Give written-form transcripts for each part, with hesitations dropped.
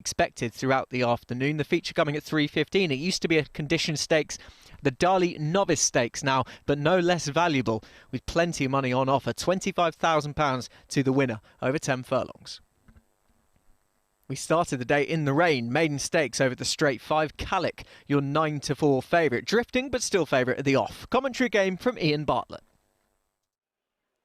expected throughout the afternoon. The feature coming at 3:15. It used to be a condition stakes, the Dali Novice Stakes now, but no less valuable, with plenty of money on offer. £25,000 to the winner over 10 furlongs. We started the day in the rain. Maiden Stakes over the straight 5. Calic, your 9-4 favourite. Drifting, but still favourite at the off. Commentary game from Ian Bartlett.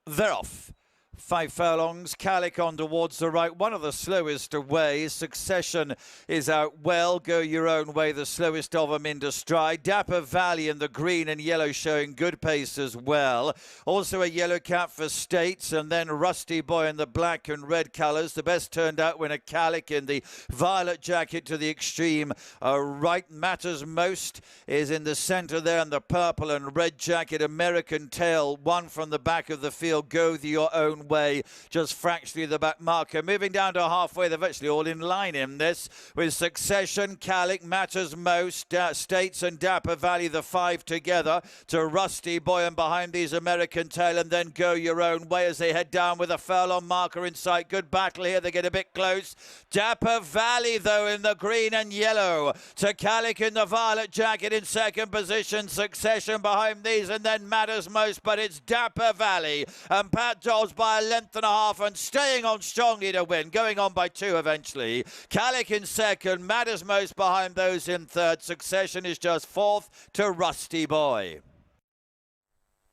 They're off. 5 furlongs, Calic on towards the right, one of the slowest away. Succession is out well, Go Your Own Way, the slowest of them into stride. Dapper Valley in the green and yellow showing good pace as well. Also a yellow cap for States, and then Rusty Boy in the black and red colours. The best turned out winner Calic in the violet jacket to the extreme right. Matters Most is in the centre there in the purple and red jacket. American Tail, one from the back of the field, Go Your Own Way, just fractionally the back marker. Moving down to halfway, they're virtually all in line in this, with Succession, Calic, Matters Most, States and Dapper Valley, the 5 together, to Rusty Boy, and behind these American Tail, and then Go Your Own Way as they head down with a furlong marker in sight. Good battle here, they get a bit close. Dapper Valley, though, in the green and yellow, to Calic in the violet jacket in second position. Succession behind these, and then Matters Most, but it's Dapper Valley and Pat Dobbs by a length and a half, and staying on strongly to win, going on by 2 eventually. Calic in second, Matters Most behind those in third. Succession is just 4th to Rusty Boy.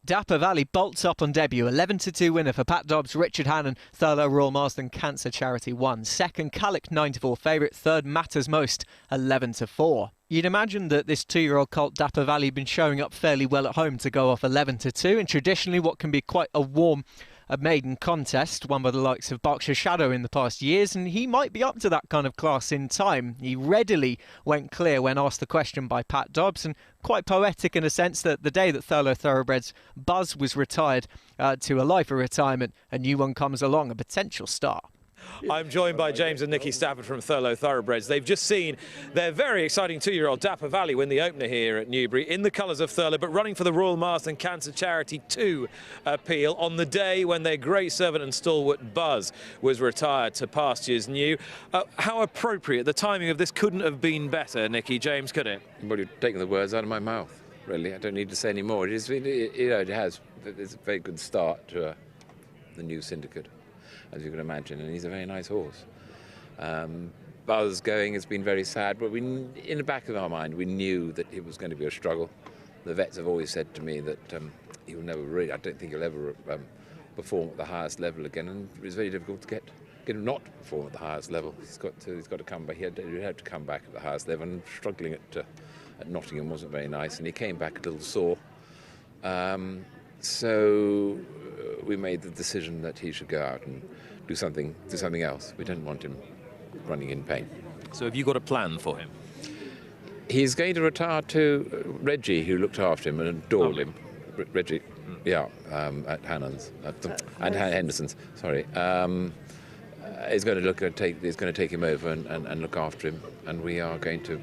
Dapper Valley bolts up on debut. 11-2 winner for Pat Dobbs, Richard Hannon, Thurlow, Royal Marsden, Cancer Charity 1. Second, Calic 9-4 favourite. Third, Matters Most 11-4. You'd imagine that this 2-year-old colt Dapper Valley been showing up fairly well at home to go off 11-2, and traditionally what can be quite a warm maiden contest, won by the likes of Berkshire Shadow in the past years, and he might be up to that kind of class in time. He readily went clear when asked the question by Pat Dobbs, and quite poetic in a sense that the day that Thurlow Thoroughbreds Buzz was retired to a life of retirement, a new one comes along, a potential star. I'm joined by James and Nikki Stafford from Thurlow Thoroughbreds. They've just seen their very exciting 2-year-old Dapper Valley win the opener here at Newbury in the colours of Thurlow, but running for the Royal Marsden Cancer Charity 2 appeal on the day when their great servant and stalwart Buzz was retired to pastures new. How appropriate. The timing of this couldn't have been better, Nikki. James, could it? Well, you're taking the words out of my mouth, really. I don't need to say any more. It's a very good start to the new syndicate, as you can imagine, and he's a very nice horse. Buzz going has been very sad, but in the back of our mind, we knew that it was going to be a struggle. The vets have always said to me that he will never really, I don't think he'll ever perform at the highest level again, and it's very difficult to get him not to perform at the highest level. He's got to come back. He had to come back at the highest level, and struggling at Nottingham wasn't very nice, and he came back a little sore. So we made the decision that he should go out and do something else. We didn't want him running in pain. So have you got a plan for him? He's going to retire to Reggie, who looked after him and adored him. Reggie, yeah, at Hannon's and Henderson's. Sorry, he's going to take him over and look after him, and we are going to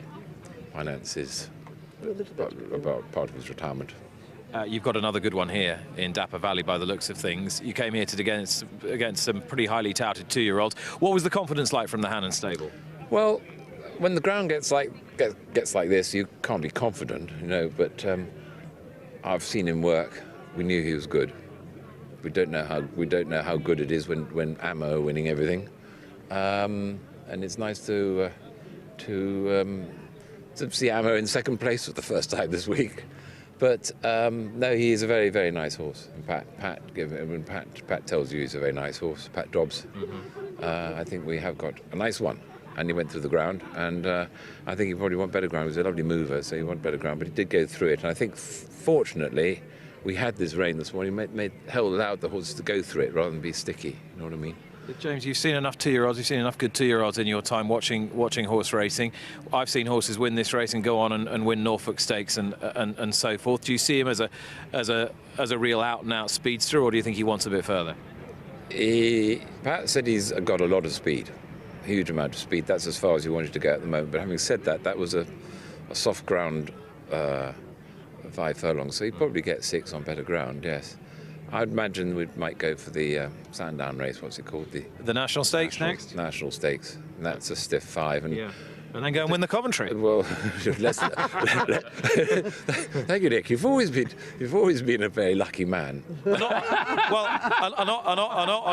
finance his about part of his retirement. You've got another good one here in Dapper Valley by the looks of things. You came here against some pretty highly touted 2-year-olds. What was the confidence like from the Hannon stable? Well, when the ground gets like this, you can't be confident, you know. But I've seen him work. We knew he was good. We don't know how good it is when Ammo are winning everything. And it's nice to see Ammo in second place for the first time this week. But no, he is a very, very nice horse. And Pat tells you he's a very nice horse, Pat Dobbs. I think we have got a nice one. And he went through the ground, and I think he probably want better ground. He was a lovely mover, so he wanted better ground, but he did go through it. And I think, fortunately, we had this rain this morning, allowed the horses to go through it rather than be sticky. You know what I mean? James, you've seen enough 2-year-olds, you've seen enough good 2-year-olds in your time watching horse racing. I've seen horses win this race and go on and win Norfolk Stakes and so forth. Do you see him as a real out-and-out speedster, or do you think he wants a bit further? Pat said he's got a lot of speed, a huge amount of speed. That's as far as he wanted to go at the moment. But having said that, that was a soft ground 5 furlongs, so he'd probably get 6 on better ground, yes. I'd imagine we might go for the Sandown race. What's it called? The National Stakes next? National Stakes. And that's a stiff 5. And yeah. And then go and win the Coventry. Well, thank you, Nick. You've always been a very lucky man. An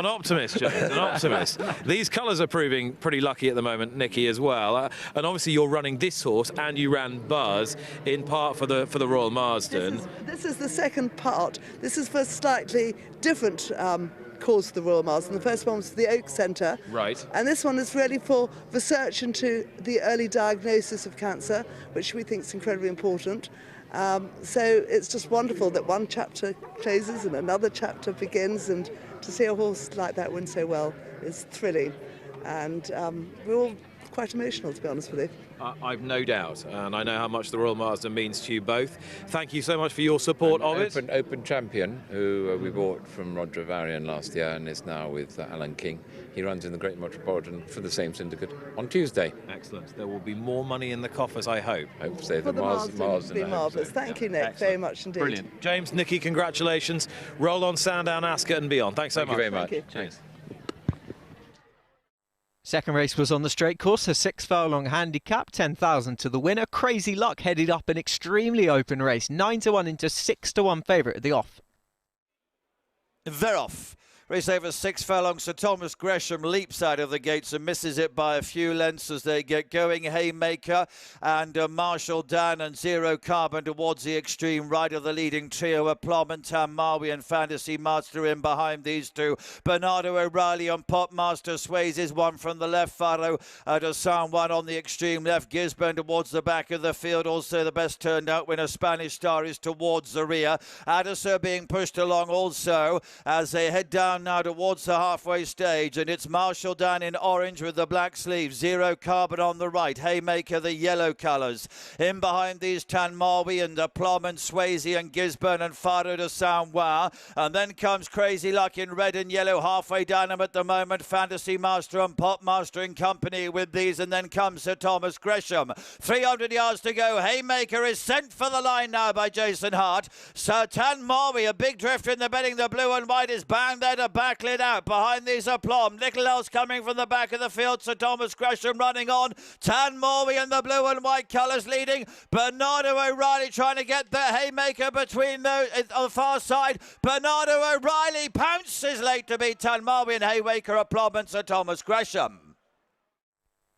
optimist, James, an optimist. These colours are proving pretty lucky at the moment, Nicky, as well. And obviously, you're running this horse, and you ran Buzz in part for the Royal Marsden. This is the second part. This is for slightly different cause for the Royal Marsden. The first one was the Oak Centre. Right. And this one is really for research into the early diagnosis of cancer, which we think is incredibly important. So it's just wonderful that one chapter closes and another chapter begins, and to see a horse like that win so well is thrilling. And we're all quite emotional, to be honest with you. I've no doubt, and I know how much the Royal Marsden means to you both. Thank you so much for your support of it. Open champion, who we bought from Roger Varian last year and is now with Alan King. He runs in the Great Metropolitan for the same syndicate on Tuesday. Excellent. There will be more money in the coffers, I hope. I hope so. For the Marsden would be marvellous. Thank you, Nick, Excellent. very much indeed. Brilliant. James, Nicky, congratulations. Roll on, Sandown, Ascot and beyond. Thanks so much. Thank you very much. Thank you. Thanks. Second race was on the straight course, a 6 furlong handicap, 10,000 to the winner. Crazy Luck headed up an extremely open race, 9-1 into 6-1 favourite at the off. They're off. Race over 6 furlongs. Sir Thomas Gresham leaps out of the gates and misses it by a few lengths as they get going. Haymaker and Marshal Dan and Zero Carbon towards the extreme right of the leading trio of Palminteri, Marwi and Fantasy Master in behind these two. Bernardo O'Reilly and Popmaster sways his one from the left. Faro to San Juan on the extreme left. Gisburn towards the back of the field. Also the best turned out winner, Spanish Star, is towards the rear. Addison being pushed along also as they head down now towards the halfway stage, and it's Marshal Dan in orange with the black sleeves, Zero Carbon on the right, Haymaker the yellow colours. In behind these Tan Marwi and Plum and Swayze and Gisburn and Faro de San Juan, and then comes Crazy Luck in red and yellow halfway down them at the moment. Fantasy Master and Pop Master in company with these, and then comes Sir Thomas Gresham. 300 yards to go. Haymaker is sent for the line now by Jason Hart. Sir Tan Marwi, a big drifter in the betting, the blue and white, is banged there to backlit out. Behind these are Plum. Little else coming from the back of the field. Sir Thomas Gresham running on. Tan Marwi and the blue and white colours leading. Bernardo O'Reilly trying to get the Haymaker between those on the far side. Bernardo O'Reilly pounces late to beat Tan Marwi and Haymaker of Plum and Sir Thomas Gresham.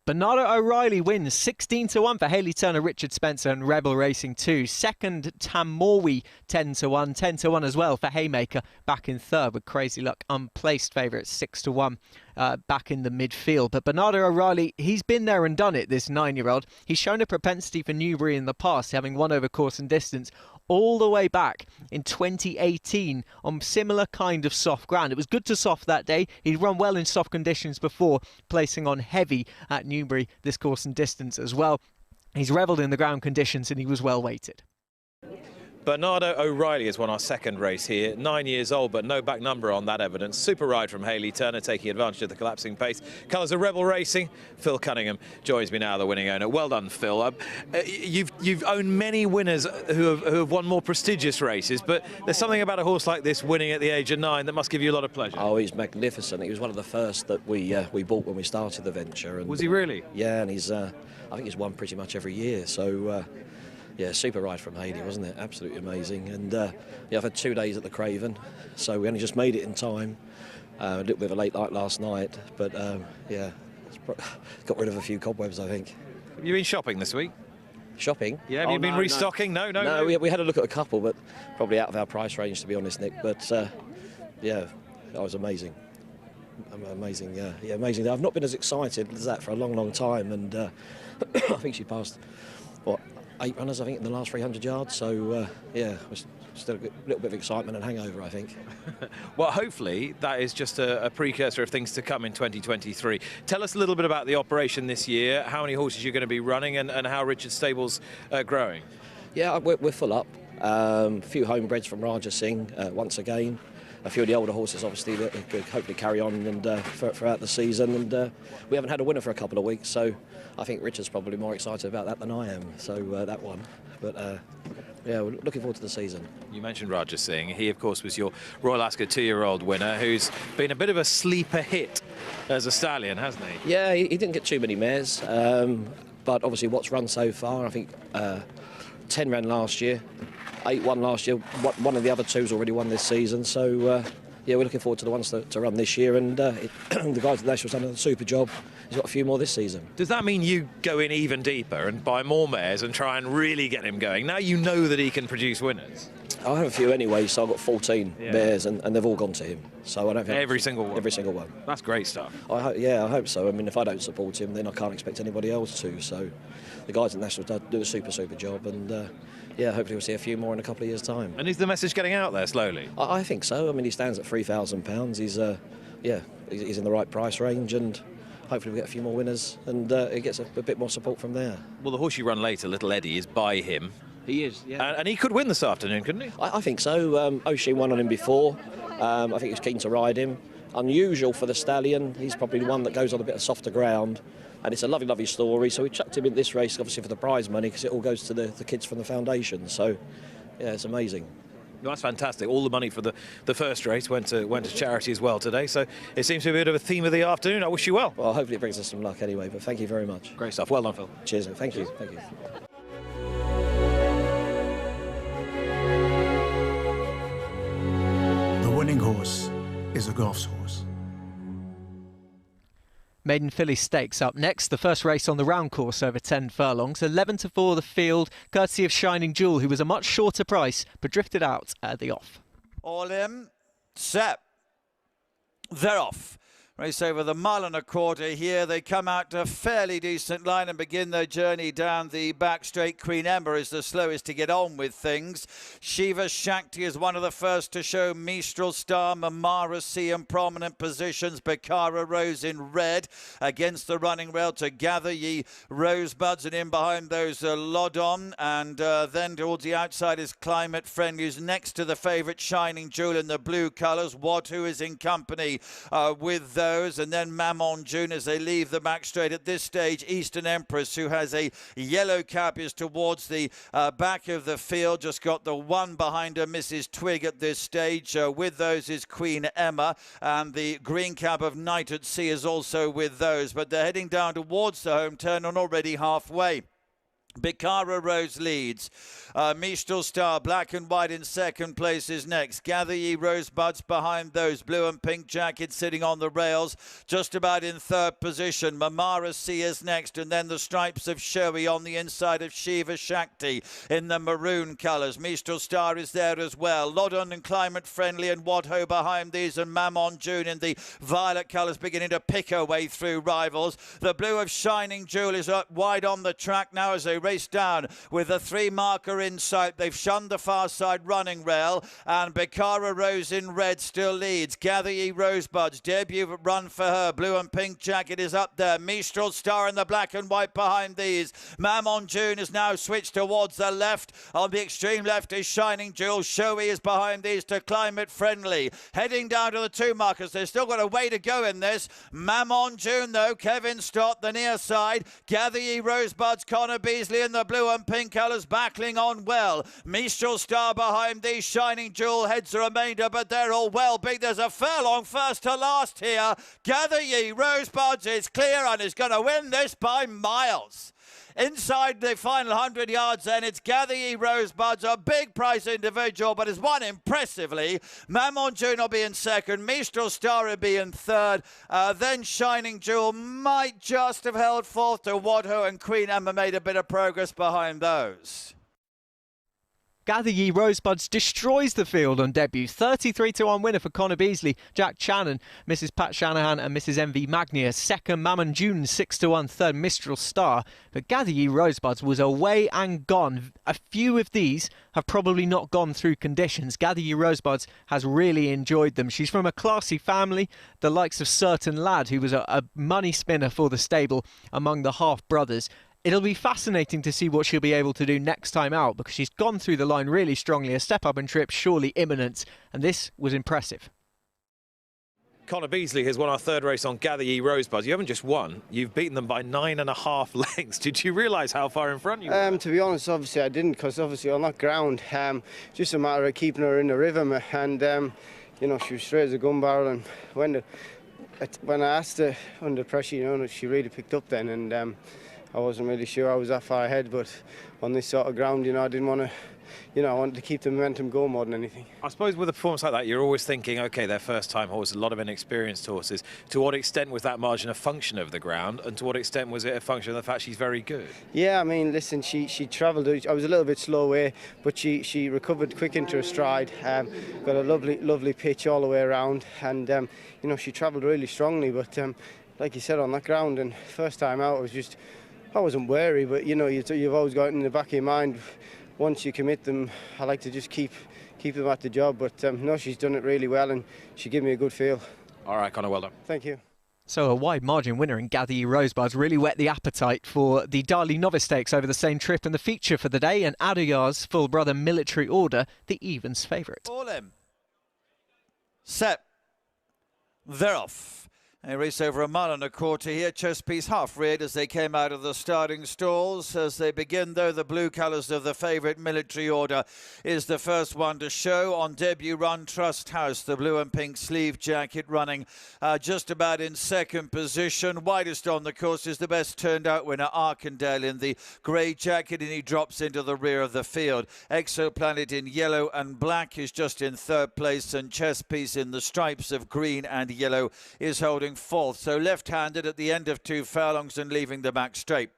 Bernardo O'Reilly wins 16-1 for Hayley Turner, Richard Spencer and Rebel Racing 2. Second, Tamorwi 10-1, 10-1 as well for Haymaker back in third, with Crazy Luck unplaced favourite 6-1 back in the midfield. But Bernardo O'Reilly, he's been there and done it, this 9-year-old. He's shown a propensity for Newbury in the past, having won over course and distance all the way back in 2018 on similar kind of soft ground. It was good to soft that day. He'd run well in soft conditions before, placing on heavy at Newbury this course and distance as well. He's revelled in the ground conditions and he was well weighted. Bernardo O'Reilly has won our second race here, 9 years old, but no back number on that evidence. Super ride from Hayley Turner, taking advantage of the collapsing pace. Colours of Rebel Racing. Phil Cunningham joins me now, the winning owner. Well done, Phil. You've owned many winners who have won more prestigious races, but there's something about a horse like this winning at the age of 9 that must give you a lot of pleasure. Oh, he's magnificent. He was one of the first that we bought when we started the venture. And, was he really? Yeah, and he's I think he's won pretty much every year. So. Yeah, super ride from Hayley, wasn't it? Absolutely amazing. And yeah, I've had 2 days at the Craven, so we only just made it in time. A little bit of a late night last night, but yeah, got rid of a few cobwebs, I think. Have you been shopping this week? Shopping? Yeah, have you been restocking? No. We had a look at a couple, but probably out of our price range, to be honest, Nick. But yeah, that was amazing. Amazing, yeah, amazing. I've not been as excited as that for a long, long time, and I think she passed, what, 8 runners, I think, in the last 300 yards. So, yeah, still a little bit of excitement and hangover, I think. Well, hopefully that is just a precursor of things to come in 2023. Tell us a little bit about the operation this year, how many horses you're going to be running, and how Richard's stable's growing. Yeah, we're full up. A few homebreds from Raja Singh, once again. A few of the older horses, obviously, that could hopefully carry on and throughout the season. And we haven't had a winner for a couple of weeks, so I think Richard's probably more excited about that than I am. So that one. But yeah, we're looking forward to the season. You mentioned Raja Singh. He, of course, was your Royal Ascot 2-year-old winner, who's been a bit of a sleeper hit as a stallion, hasn't he? Yeah, he didn't get too many mares, but obviously what's run so far, I think 10 ran last year, 8 won last year, one of the other two's already won this season, so yeah, we're looking forward to the ones to run this year, and the guys at the National's done a super job. He's got a few more this season. Does that mean you go in even deeper and buy more mares and try and really get him going? Now you know that he can produce winners. I have a few anyway, so I've got 14 mares, and they've all gone to him. So I don't think every single one. Every single one. That's great stuff. Yeah, I hope so. I mean, if I don't support him, then I can't expect anybody else to. So the guys at the Nationals do a super job, and yeah, hopefully we'll see a few more in a couple of years' time. And is the message getting out there slowly? I think so. I mean, he stands at £3,000. He's he's in the right price range, and hopefully we'll get a few more winners, and it gets a bit more support from there. Well, the horse you run later, Little Eddie, is by him. He is, yeah. And he could win this afternoon, couldn't he? I think so. O'Shea won on him before. I think he was keen to ride him. Unusual for the stallion. He's probably the one that goes on a bit of softer ground. And it's a lovely story. So we chucked him in this race, obviously, for the prize money, because it all goes to the kids from the foundation. So, yeah, it's amazing. Well, that's fantastic. All the money for the first race went to charity as well today. So it seems to be a bit of a theme of the afternoon. I wish you well. Well, hopefully it brings us some luck anyway. But thank you very much. Great stuff. Well done, Phil. Cheers. Thank you. Thank you. The winning horse is a Goff's horse. Maiden Filly Stakes up next. The first race on the round course over 10 furlongs. 11-4 the field, courtesy of Shining Jewel, who was a much shorter price, but drifted out at the off. All in, set, they're off. Race over the 1.25 miles here. They come out to a fairly decent line and begin their journey down the back straight. Queen Emma is the slowest to get on with things. SHIVA SHAKTI is one of the first to show. MISTRAL, Star, MAMARA see in prominent positions. BECCARA Rose in red against the running rail to Gather Ye Rosebuds, and in behind those Lodon, and then towards the outside is Climate Friendly, who's next to the favourite Shining Jewel in the blue colours. WOOHOOH is in company with those. And then MAMAN JOON as they leave the back straight. At this stage, Eastern Empress, who has a yellow cap, is towards the back of the field. Just got the one behind her, Mrs. Twig, at this stage. With those is Queen Emma, and the green cap of Night at Sea is also with those. But they're heading down towards the home turn and already halfway. BECCARA Rose leads. MISTRAL, Star, black and white in second place is next. Gather Ye Rosebuds behind those. Blue and pink jacket sitting on the rails, just about in third position. MAMARA C is next, and then the stripes of Showy on the inside of SHIVA SHAKTI in the maroon colours. MISTRAL, Star is there as well. Lodon and Climate Friendly and WOOHOOH behind these, and MAMAN JOON in the violet colours beginning to pick her way through rivals. The blue of Shining Jewel is up wide on the track now as they race down with a 3 marker in sight. They've shunned the far side running rail, and BECCARA Rose in red still leads. Gather Ye Rosebuds, debut run for her. Blue and pink jacket is up there. MISTRAL, Star in the black and white behind these. MAMAN JOON is now switched towards the left. On the extreme left is Shining Jewel. Showy is behind these to Climate Friendly. Heading down to the 2 markers. They've still got a way to go in this. MAMAN JOON though, Kevin Stott the near side. Gather Ye Rosebuds, Connor Beasley in the blue and pink colours battling on well. MISTRAL, Star behind these. Shining Jewel heads the remainder, but they're all well big. There's a furlong first to last here. Gather Ye Rosebuds is clear and is going to win this by miles. Inside the final 100 yards then, it's Gather Ye Rosebuds, a big price individual, but has won impressively. MAMAN JOON will be in second. MISTRAL, Star will be in third. Then Shining Jewel might just have held fourth to WOOHOOH, and Queen Emma made a bit of progress behind those. Gather Ye Rosebuds destroys the field on debut. 33-1 winner for Connor Beasley, Jack Channon, Mrs. Pat Shanahan and Mrs. MV Magnia. Second, MAMAN JOON, 6-1. Third, MISTRAL, Star. But Gather Ye Rosebuds was away and gone. A few of these have probably not gone through conditions. Gather Ye Rosebuds has really enjoyed them. She's from a classy family, the likes of Certain Lad, who was a money spinner for the stable among the half-brothers. It'll be fascinating to see what she'll be able to do next time out, because she's gone through the line really strongly. A step up and trip surely imminent, and this was impressive. Connor Beasley has won our third race on Gather Ye Rosebuds. You haven't just won, you've beaten them by 9.5 lengths. Did you realise how far in front you were? To be honest, obviously I didn't, because obviously on that ground, just a matter of keeping her in the rhythm, and you know, she was straight as a gun barrel, and when I asked her under pressure, you know, she really picked up then, and I wasn't really sure I was that far ahead, but on this sort of ground, you know, I didn't want to, you know, I wanted to keep the momentum going more than anything. I suppose with a performance like that, you're always thinking, OK, they're first-time horses, a lot of inexperienced horses. To what extent was that margin a function of the ground, and to what extent was it a function of the fact she's very good? Yeah, I mean, listen, she travelled. I was a little bit slow away, but she recovered quick into her stride. Got a lovely pitch all the way around, and you know, she travelled really strongly. But like you said, on that ground, and first time out, I wasn't wary, but you know, you've always got in the back of your mind, once you commit them, I like to just keep them at the job. But no, she's done it really well, and she gave me a good feel. All right, Connor, well done. Thank you. So a wide margin winner in Gather Ye Rosebuds really whet the appetite for the Darley Novice Stakes over the same trip, and the feature for the day, and Adayar's full brother Military Order, the evens favourite. All in. Set. They're off. A race over a mile and a quarter here. Chesspiece half reared as they came out of the starting stalls. As they begin, though, the blue colours of the favourite Military Order is the first one to show. On debut run, Trust House, the blue and pink sleeve jacket, running just about in second position. Widest on the course is the best turned out winner, Arkendale, in the grey jacket, and he drops into the rear of the field. Exoplanet in yellow and black is just in third place, and Chesspiece in the stripes of green and yellow is holding fourth. So left-handed at the end of 2 furlongs and leaving the back straight.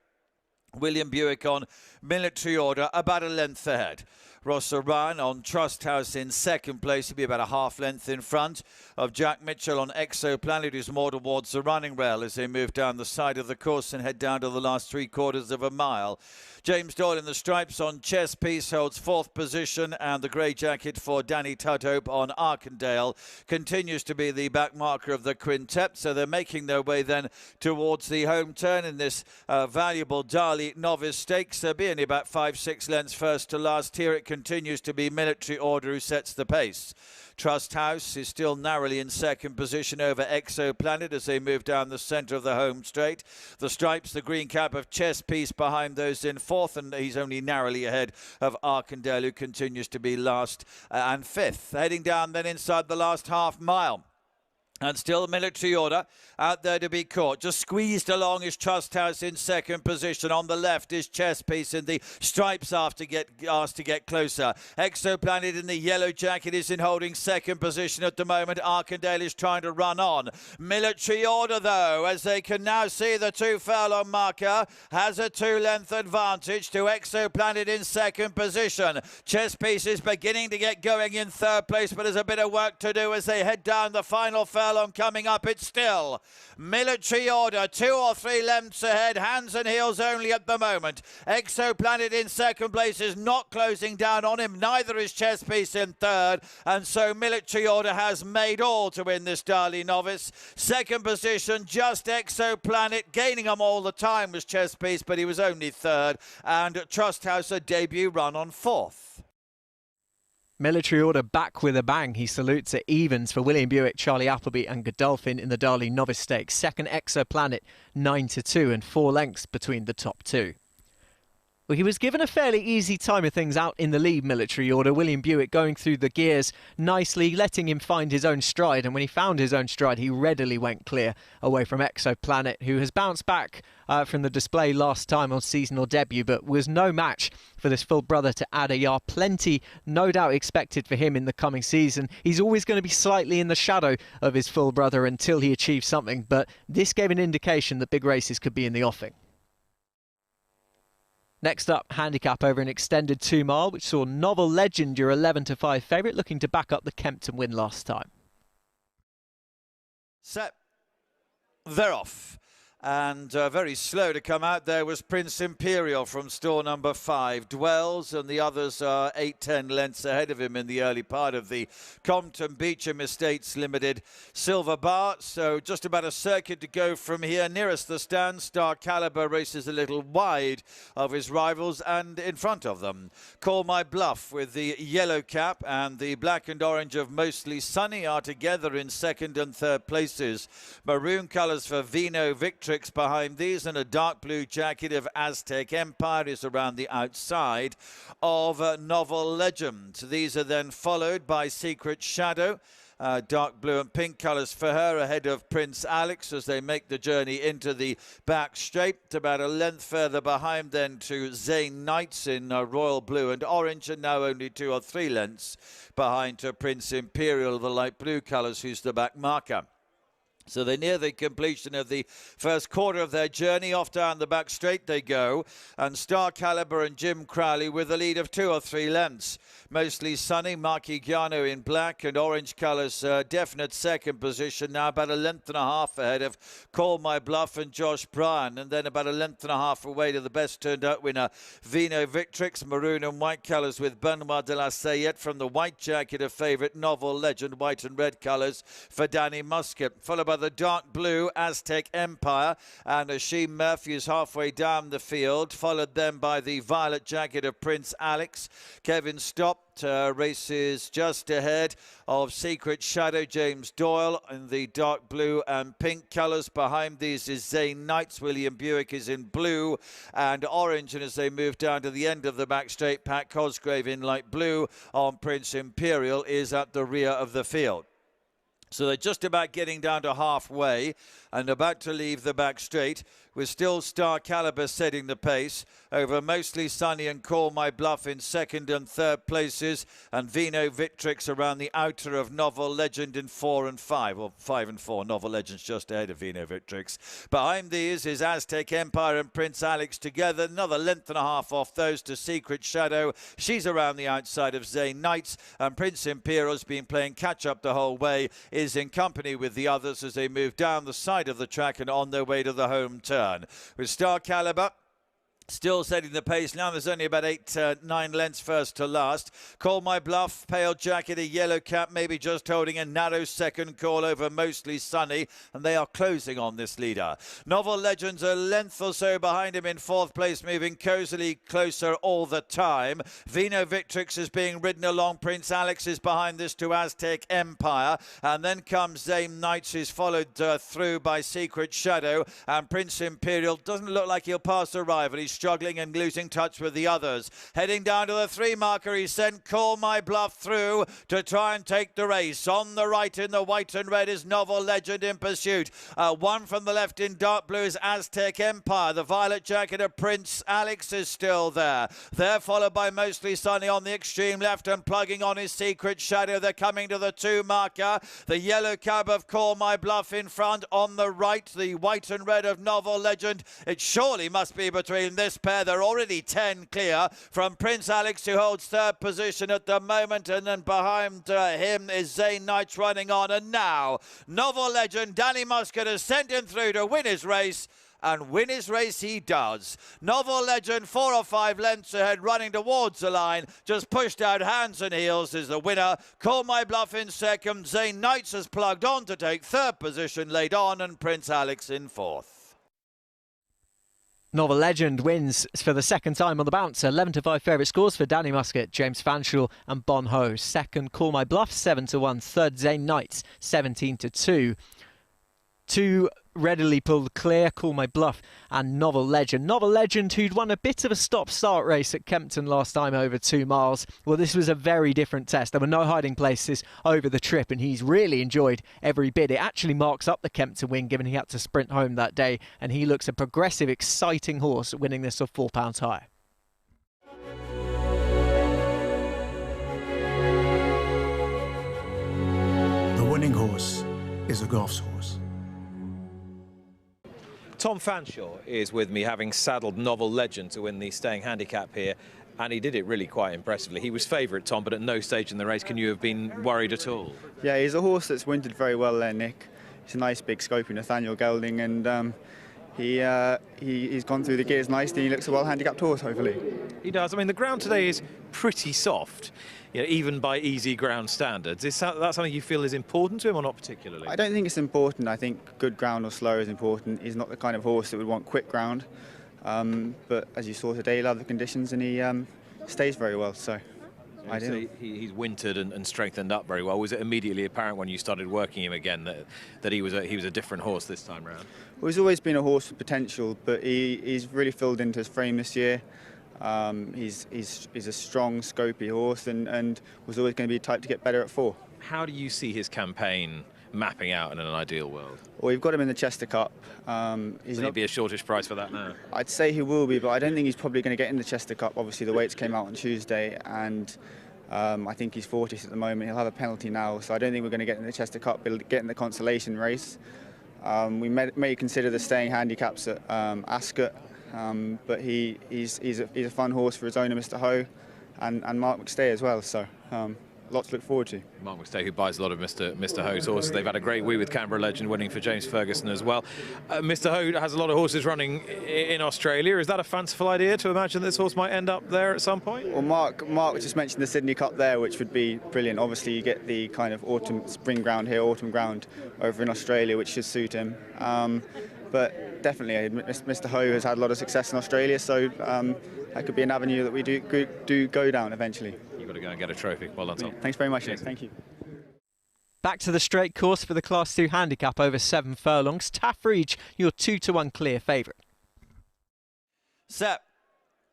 William Buick on Military Order, about a length ahead. Rossebuds on Trust House in second place. He'll be about a half length in front of Jack Mitchell on Exoplanet, who's more towards the running rail as they move down the side of the course and head down to the last 3/4 of a mile. James Doyle in the stripes on Chesspiece holds fourth position, and the grey jacket for Danny Tudhope on Arkendale continues to be the back marker of the quintet. So they're making their way then towards the home turn in this valuable Darley Novice Stakes. They'll be only about 5-6 lengths first to last. Here it continues to be Military Order who sets the pace. Trust House is still narrowly in second position over Exoplanet as they move down the centre of the home straight. The stripes, the green cap of Chesspiece behind those in fourth, and he's only narrowly ahead of Arkendale, who continues to be last and fifth. Heading down then inside the last half mile. And still Military Order out there to be caught. Just squeezed along is Trust House in second position. On the left is Chesspiece in the stripes after asked to get closer. Exoplanet in the yellow jacket is in holding second position at the moment. Arkendale is trying to run on. Military Order, though, as they can now see the 2 furlong marker, has a 2-length advantage to Exoplanet in second position. Chesspiece is beginning to get going in third place, but there's a bit of work to do as they head down the final furlong coming up. It's still Military Order 2 or 3 lengths ahead, hands and heels only at the moment. Exoplanet in second place is not closing down on him, neither is Chesspiece in third, and so Military Order has made all to win this Darley Novice. Second position just Exoplanet, gaining them all the time was Chesspiece, but he was only third, and Trust House a debut run on fourth. Military Order back with a bang. He salutes at evens for William Buick, Charlie Appleby and Godolphin in the Darley Novice Stakes. Second Exoplanet 9-2 and 4 lengths between the top 2. Well, he was given a fairly easy time of things out in the lead, Military Order. William Buick going through the gears nicely, letting him find his own stride. And when he found his own stride, he readily went clear away from Exoplanet, who has bounced back from the display last time on seasonal debut, but was no match for this full brother to Adayar. Plenty, no doubt, expected for him in the coming season. He's always going to be slightly in the shadow of his full brother until he achieves something, but this gave an indication that big races could be in the offing. Next up, handicap over an extended 2 mile, which saw Novel Legend, your 11-5 favourite, looking to back up the Kempton win last time. Set. They're off. And very slow to come out there was Prince Imperial from store number 5. Dwells and the others are 8-10 lengths ahead of him in the early part of the Compton Beecham Estates Limited Silver Bar. So just about a circuit to go from here. Nearest the stand, Star Caliber races a little wide of his rivals and in front of them. Call My Bluff with the yellow cap and the black and orange of Mostly Sunny are together in second and third places. Maroon colours for Vino Victrix behind these, and a dark blue jacket of Aztec Empire is around the outside of Novel Legend. These are then followed by Secret Shadow. Dark blue and pink colours for her ahead of Prince Alex as they make the journey into the back straight. About a length further behind then to ZAIN Knights in royal blue and orange, and now only 2 or 3 lengths behind to Prince Imperial, the light blue colours, who's the back marker. So they're near the completion of the first quarter of their journey. Off down the back straight they go. And Star Caliber and Jim Crowley with a lead of 2 or 3 lengths. Mostly Sunny, Marquigiano in black and orange colours, definite second position. Now about a length and a half ahead of Call My Bluff and Josh Bryan. And then about a length and a half away to the best turned out winner, Vino Victrix, maroon and white colours with Benoit de la Sayette from the white jacket of favourite Novel Legend, white and red colours for Danny Muscat. Followed by the dark blue Aztec Empire and Ashim Murphy is halfway down the field, followed then by the violet jacket of Prince Alex. Kevin stopped, races just ahead of Secret Shadow, James Doyle in the dark blue and pink colours. Behind these is ZAIN Knights. William Buick is in blue and orange, and as they move down to the end of the back straight, Pat Cosgrave in light blue on Prince Imperial is at the rear of the field. So they're just about getting down to halfway and about to leave the back straight, with still Star Caliber setting the pace over Mostly Sunny and Call My Bluff in second and third places, and Vino Victrix around the outer of Novel Legend in 4 and 5, or 5 and 4. Novel Legend's just ahead of Vino Victrix. Behind these is Aztec Empire and Prince Alex together, another length and a half off those to Secret Shadow. She's around the outside of ZAIN Knights, and Prince Imperial's been playing catch up the whole way, is in company with the others as they move down the side of the track and on their way to the home turn. With Star Caliber still setting the pace. Now there's only about 8-9 lengths first to last. Call My Bluff, pale jacket, a yellow cap, maybe just holding a narrow second call over Mostly Sunny, and they are closing on this leader. Novel Legends a length or so behind him in fourth place, moving cozily closer all the time. Vino Victrix is being ridden along. Prince Alex is behind this to Aztec Empire, and then comes ZAIN Knights, who's followed through by Secret Shadow, and Prince Imperial doesn't look like he'll pass a rival. He's struggling and losing touch with the others. Heading down to the 3 marker, he sent Call My Bluff through to try and take the race. On the right in the white and red is Novel Legend in pursuit. One from the left in dark blue is Aztec Empire. The violet jacket of Prince Alex is still there. They're followed by Mostly Sunny on the extreme left and plugging on his Secret Shadow. They're coming to the 2 marker. The yellow cab of Call My Bluff in front. On the right, the white and red of Novel Legend. It surely must be between this pair. They're already 10 clear from Prince Alex, who holds third position at the moment, and then behind him is ZAIN Knights running on. And now Novel Legend, Danny Muscat has sent him through to win his race, and win his race he does. Novel Legend 4 or 5 lengths ahead, running towards the line, just pushed out hands and heels, is the winner. Call My Bluff in second. ZAIN Knights has plugged on to take third position late on, and Prince Alex in fourth. Novel Legend wins for the second time on the bounce. 11-5 favourite scores for Danny Muscat, James Fanshawe and Bon Ho. Second, Call My Bluff, 7-1. Third, ZAIN Knights, 17-2. 2 readily pulled clear, Call My Bluff and Novel Legend. Novel Legend, who'd won a bit of a stop-start race at Kempton last time over 2 miles. Well, this was a very different test. There were no hiding places over the trip, and he's really enjoyed every bit. It actually marks up the Kempton win, given he had to sprint home that day, and he looks a progressive, exciting horse, winning this of £4 higher. The winning horse is a Goff's horse. Tom Fanshawe is with me, having saddled Novel Legend to win the staying handicap here, and he did it really quite impressively. He was favourite, Tom, but at no stage in the race can you have been worried at all. Yeah, he's a horse that's wintered very well there, Nick. He's a nice big scopy Nathaniel Gelding, and He's gone through the gears nicely. He looks a well-handicapped horse, hopefully. He does. I mean, the ground today is pretty soft, you know, even by easy ground standards. Is that something you feel is important to him or not particularly? I don't think it's important. I think good ground or slow is important. He's not the kind of horse that would want quick ground. But as you saw today, he loved the conditions and he stays very well. So. He's wintered and strengthened up very well. Was it immediately apparent when you started working him again that he was a different horse this time round? Well, he's always been a horse with potential, but he's really filled into his frame this year. He's a strong, scopy horse and was always going to be a type to get better at 4. How do you see his campaign mapping out in an ideal world? Well, we've got him in the Chester Cup. Will he be a shortish price for that now? I'd say he will be, but I don't think he's probably going to get in the Chester Cup. Obviously, the weights came out on Tuesday, and I think he's 40th at the moment. He'll have a penalty now, so I don't think we're going to get in the Chester Cup. He'll get in the consolation race. We may consider the staying handicaps at Ascot, but he's a fun horse for his owner, Mr. Ho, and Mark McStay as well. So. Lots to look forward to. Mark McStay, who buys a lot of Mr. Ho's horses. They've had a great week with Canberra Legend winning for James Ferguson as well. Mr. Ho has a lot of horses running in Australia. Is that a fanciful idea to imagine this horse might end up there at some point? Well, Mark just mentioned the Sydney Cup there, which would be brilliant. Obviously, you get the kind of spring ground here, autumn ground over in Australia, which should suit him. But definitely, Mr. Ho has had a lot of success in Australia, so that could be an avenue that we do go down eventually. You've got to go and get a trophy. Well done, Tom. Thanks very much, Nick. Thank you. Back to the straight course for the Class 2 handicap over 7 furlongs. Taffridge, your 2-1 clear favourite. Set.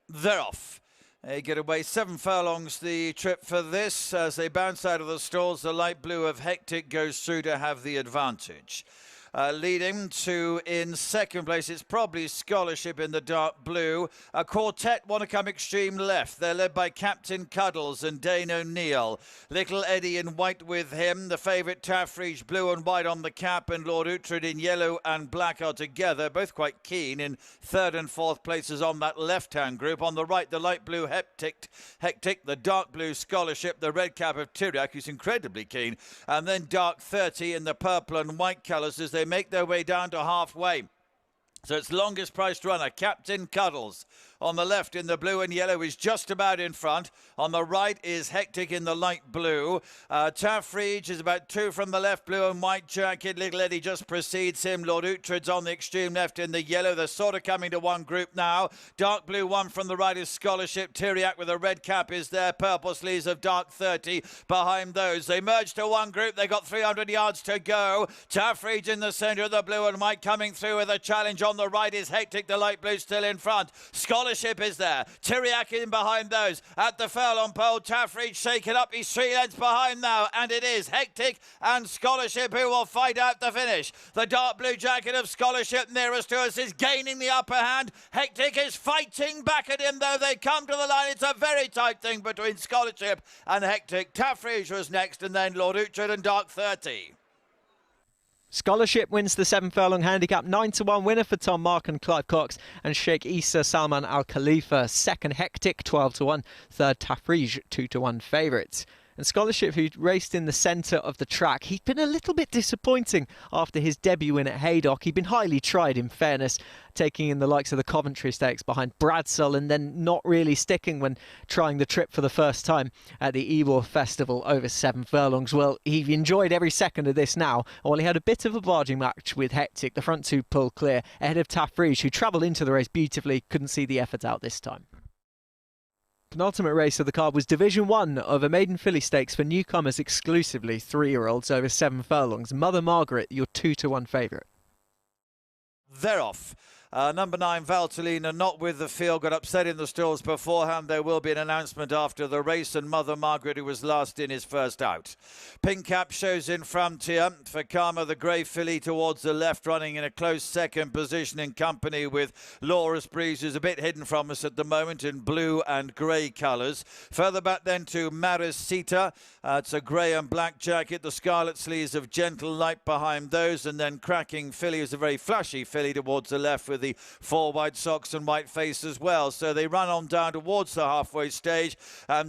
They're off. They get away 7 furlongs the trip for this. As they bounce out of the stalls, the light blue of Hectic goes through to have the advantage. Leading to, in second place, it's probably Scholarship in the dark blue. A Quartet want to come extreme left. They're led by Captain Cuddles and Dane O'Neill. Little Eddie in white with him. The favourite Taffridge, blue and white on the cap, and Lord Uhtred in yellow and black are together. Both quite keen in 3rd and 4th places on that left-hand group. On the right, the light blue Hectic, the dark blue Scholarship, the red cap of Tyriak, who's incredibly keen. And then Dark 30 in the purple and white colours as they make their way down to halfway. So it's longest priced runner, Captain Cuddles. On the left in the blue and yellow is just about in front. On the right is Hectic in the light blue. Taffridge is about 2 from the left, blue and white jacket. Little Eddie just precedes him. Lord Uhtred's on the extreme left in the yellow. They're sort of coming to one group now. Dark blue 1 from the right is Scholarship. Tyriak with a red cap is there. Purple sleeves of Dark 30 behind those. They merge to one group. They've got 300 yards to go. Taffridge in the centre of the blue and white coming through with a challenge. On the right is Hectic, the light blue still in front. Scholarship is there. Tyriak in behind those. At the furlong pole, Taffridge shaken up. He's 3 lengths behind now, and it is Hectic and Scholarship who will fight out the finish. The dark blue jacket of Scholarship nearest to us is gaining the upper hand. Hectic is fighting back at him, though. They come to the line. It's a very tight thing between Scholarship and Hectic. Taffridge was next, and then Lord Uhtred and Dark 30. Scholarship wins the 7 furlong handicap, 9-1 winner for Tom Mark and Clive Cox and Sheikh Issa Salman Al Khalifa. Second Hectic, 12-1. Third Taffridge, 2-1 favourites. And Scholarship, who raced in the centre of the track, he'd been a little bit disappointing after his debut win at Haydock. He'd been highly tried, in fairness, taking in the likes of the Coventry Stakes behind Bradsell and then not really sticking when trying the trip for the first time at the Ebor Festival over 7 furlongs. Well, he enjoyed every second of this now, while he had a bit of a barging match with Hectic. The front 2 pulled clear ahead of Taffridge, who travelled into the race beautifully, couldn't see the effort out this time. Penultimate race of the card was Division 1 of a maiden filly stakes for newcomers exclusively, 3-year-olds over 7 furlongs. Mother Margaret, your 2-1 favourite. They're off. Number 9, Valtellina, not with the field, got upset in the stalls beforehand. There will be an announcement after the race, and Mother Margaret, who was last in, is first out. Pink Cap shows in Frontier for Karma, the grey filly towards the left, running in a close second position in company with Laura's Breeze, who's a bit hidden from us at the moment in blue and grey colours. Further back then to Maris Sita. It's a grey and black jacket, the scarlet sleeves of Gentle Light behind those, and then Cracking Filly is a very flashy filly towards the left with with the 4 white socks and white face as well. So they run on down towards the halfway stage.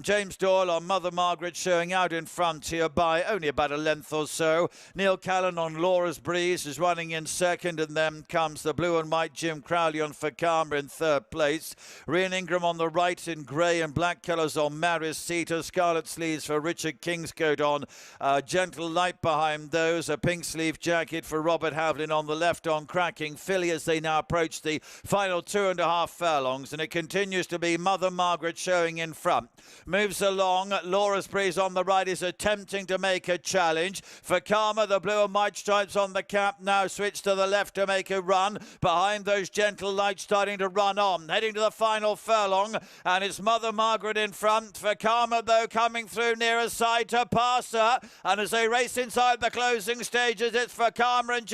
James Doyle on Mother Margaret showing out in front here by only about a length or so. Neil Callan on Laura's Breeze is running in second, and then comes the blue and white Jim Crowley on FOLKSong in third place. Rian Ingram on the right in grey and black colours on Maris Seater. Scarlet sleeves for Richard Kingscote on Gentle Light behind those. A pink sleeve jacket for Robert Havlin on the left on Cracking Filly as they now approach the final 2.5 furlongs, and it continues to be Mother Margaret showing in front. Moves along. Laura's Breeze on the right is attempting to make a challenge. FOLKSong, the blue and white stripes on the cap, now switch to the left to make a run. Behind those Gentle Lights starting to run on. Heading to the final furlong, and it's Mother Margaret in front. FOLKSong, though, coming through near a side to pass her. And as they race inside the closing stages, it's FOLKSong and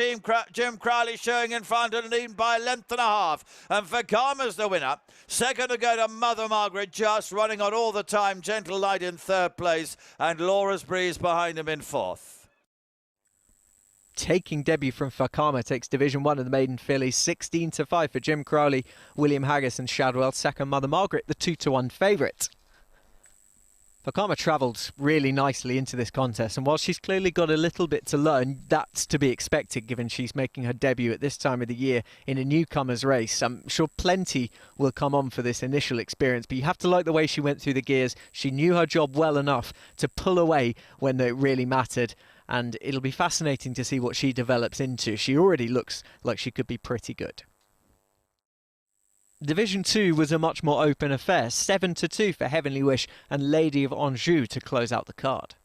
Jim Crowley showing in front and leading by a length and a half. And FOLKSong's the winner. Second to go to Mother Margaret, just running on all the time. Gentle Light in third place, and Laura's Breeze behind him in fourth. Taking debut from FOLKSong takes Division 1 of the maiden fillies, 16-5 for Jim Crowley, William Haggis and Shadwell. Second, Mother Margaret, the 2-1 favourite. FOLKSong travelled really nicely into this contest, and while she's clearly got a little bit to learn, that's to be expected given she's making her debut at this time of the year in a newcomer's race. I'm sure plenty will come on for this initial experience, but you have to like the way she went through the gears. She knew her job well enough to pull away when it really mattered, and it'll be fascinating to see what she develops into. She already looks like she could be pretty good. Division 2 was a much more open affair, 7-2 for Heavenly Wish and Lady of Anjou to close out the card.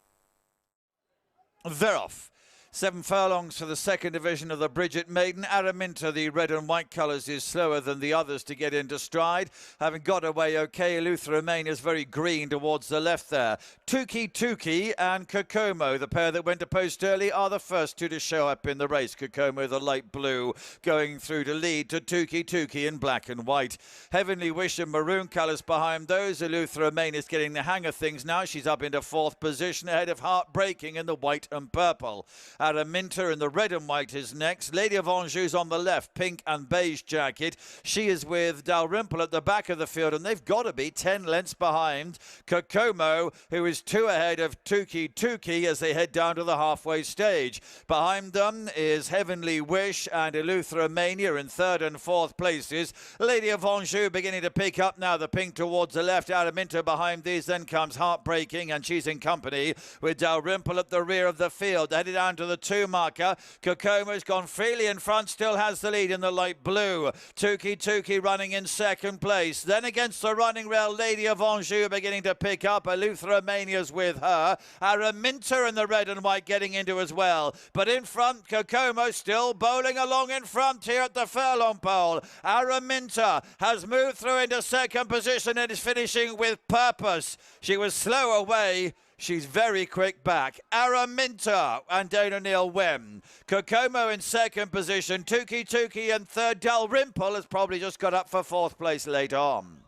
They're off. 7 furlongs for the second division of the Bridget Maiden. Araminta, the red and white colours, is slower than the others to get into stride. Having got away okay, Luther Remain is very green towards the left there. Tuki and Kokomo, the pair that went to post early, are the first two to show up in the race. Kokomo, the light blue, going through to lead to Tuki in black and white. Heavenly Wish and maroon colours behind those. Luther Remain is getting the hang of things now. She's up into fourth position ahead of Heartbreaking in the white and purple. Araminta in the red and white is next. Lady of Anjou's on the left, pink and beige jacket. She is with Dalrymple at the back of the field, and they've got to be 10 lengths behind Kokomo, who is 2 ahead of Tuki as they head down to the halfway stage. Behind them is Heavenly Wish and Eleuthera Mania in third and fourth places. Lady of Anjou beginning to pick up now, the pink towards the left. Araminta behind these, then comes Heartbreaking, and she's in company with Dalrymple at the rear of the field. Headed down to the 2 marker. Kokomo's gone freely in front, still has the lead in the light blue. Tuki running in second place. Then against the running rail, Lady of Anjou beginning to pick up. Eleuthera Mania's with her. Araminta in the red and white getting into as well. But in front, Kokomo still bowling along in front here at the furlong pole. Araminta has moved through into second position and is finishing with purpose. She was slow away. She's very quick back. Araminta and Dana Neil Wem. Kokomo in second position. Tuki in third. Dalrymple has probably just got up for fourth place later on.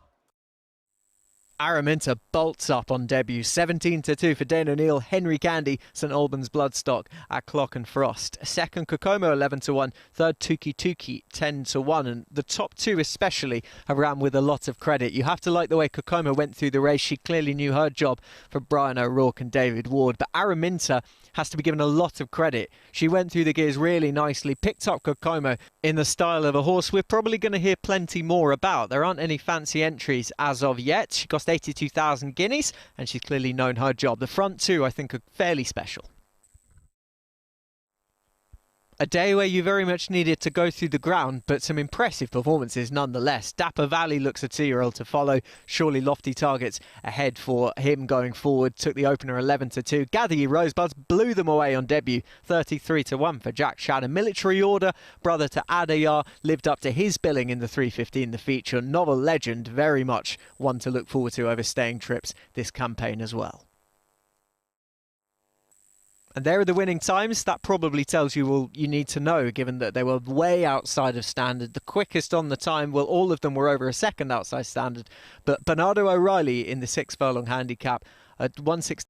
Araminta bolts up on debut, 17-2 for Dana Neal, Henry Candy, St Albans Bloodstock at Clock and Frost. Second, Kokomo 11-1, third, Tuki 10-1, and the top two especially have ran with a lot of credit. You have to like the way Kokomo went through the race. She clearly knew her job for Brian O'Rourke and David Ward, but Araminta has to be given a lot of credit. She went through the gears really nicely, picked up Kokomo in the style of a horse we're probably going to hear plenty more about. There aren't any fancy entries as of yet. She cost 82,000 guineas and she's clearly known her job. The front two I think are fairly special. A day where you very much needed to go through the ground, but some impressive performances nonetheless. Dapper Valley looks a 2-year-old to follow. Surely lofty targets ahead for him going forward. Took the opener 11-2. Gather Ye Rosebuds blew them away on debut. 33-1 for Jack Shadder. Military Order, brother to Adayar, lived up to his billing in the 3:15. The feature. Novel Legend, very much one to look forward to over staying trips this campaign as well. And there are the winning times. That probably tells you all you need to know, given that they were way outside of standard. The quickest on the time, well, all of them were over a second outside standard. But Bernardo O'Reilly in the 6 furlong handicap at 1:16.